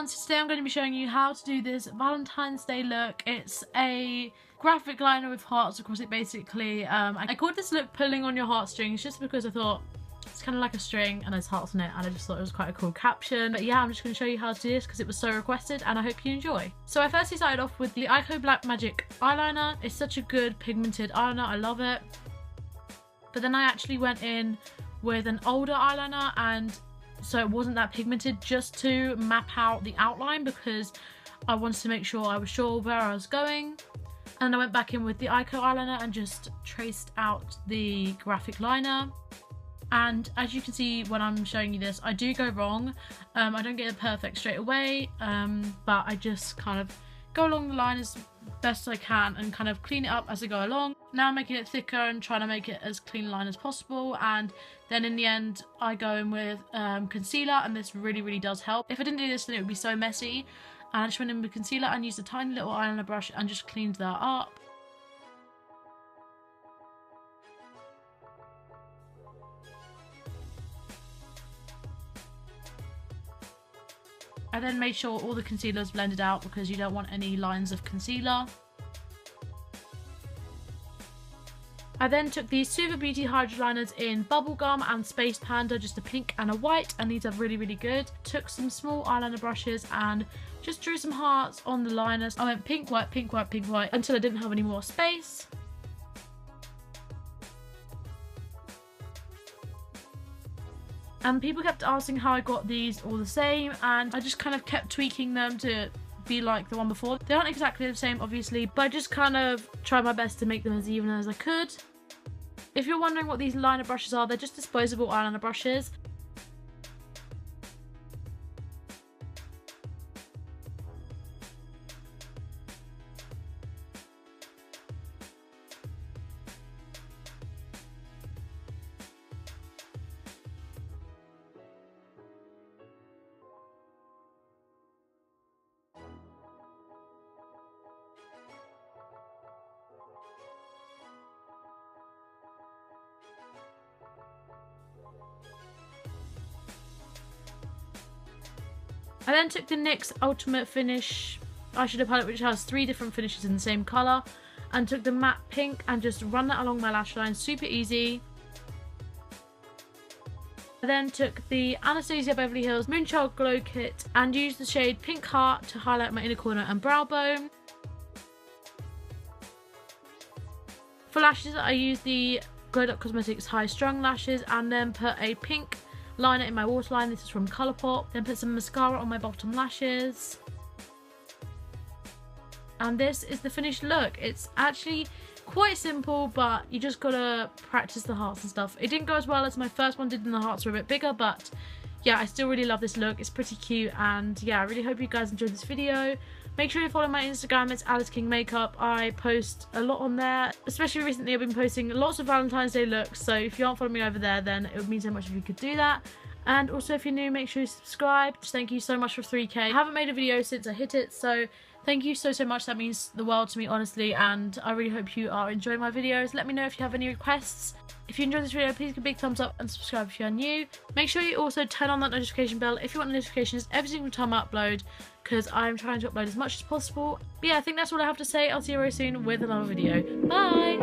so today I'm going to be showing you how to do this Valentine's Day look. It's a graphic liner with hearts across it basically. I called this look pulling on your heartstrings just because I thought it's kind of like a string and there's hearts on it, and I just thought it was quite a cool caption. But yeah, I'm just going to show you how to do this because it was so requested and I hope you enjoy. So I firstly started off with the Eyeko Black Magic eyeliner. It's such a good pigmented eyeliner, I love it. But then I actually went in with an older eyeliner, and so it wasn't that pigmented, just to map out the outline because I wanted to make sure I was sure where I was going. And I went back in with the Eyeko eyeliner and just traced out the graphic liner. And as you can see when I'm showing you this, I do go wrong. I don't get it perfect straight away, but I just kind of go along the line as best I can and kind of clean it up as I go along. Now I'm making it thicker and trying to make it as clean a line as possible, and then in the end I go in with concealer, and this really does help. If I didn't do this then it would be so messy, and I just went in with concealer and used a tiny little eyeliner brush and just cleaned that up. I then made sure all the concealer is blended out because you don't want any lines of concealer. I then took these Suva Beauty Hydra liners in Bubblegum and Space Panda, just a pink and a white, and these are really good. Took some small eyeliner brushes and just drew some hearts on the liners. I went pink, white, pink, white, pink, white until I didn't have any more space. And people kept asking how I got these all the same, and I just kind of kept tweaking them to be like the one before. They aren't exactly the same obviously, but I just kind of tried my best to make them as even as I could. If you're wondering what these liner brushes are, they're just disposable eyeliner brushes. I then took the NYX Ultimate Finish eyeshadow palette, which has 3 different finishes in the same colour, and took the matte pink and just run that along my lash line, super easy. I then took the Anastasia Beverly Hills Moonchild Glow Kit and used the shade Pink Heart to highlight my inner corner and brow bone. For lashes, I used the Glow Cosmetics High Strung lashes and then put a pink liner in my waterline. This is from Colourpop. Then put some mascara on my bottom lashes. And this is the finished look. It's actually quite simple, but you just gotta practice the hearts and stuff. It didn't go as well as my first one did, and the hearts were a bit bigger, but yeah, I still really love this look. It's pretty cute, and yeah, I really hope you guys enjoyed this video. Make sure you follow my Instagram, it's alicekingg makeup. I post a lot on there, especially recently I've been posting lots of Valentine's Day looks, so if you aren't following me over there then it would mean so much if you could do that. And also if you're new, make sure you subscribe. Thank you so much for 3K. I haven't made a video since I hit it, so thank you so much. That means the world to me, honestly, and I really hope you are enjoying my videos. Let me know if you have any requests. If you enjoyed this video, please give a big thumbs up and subscribe if you are new. Make sure you also turn on that notification bell if you want notifications every single time I upload, because I'm trying to upload as much as possible. But yeah, I think that's all I have to say. I'll see you very soon with another video. Bye!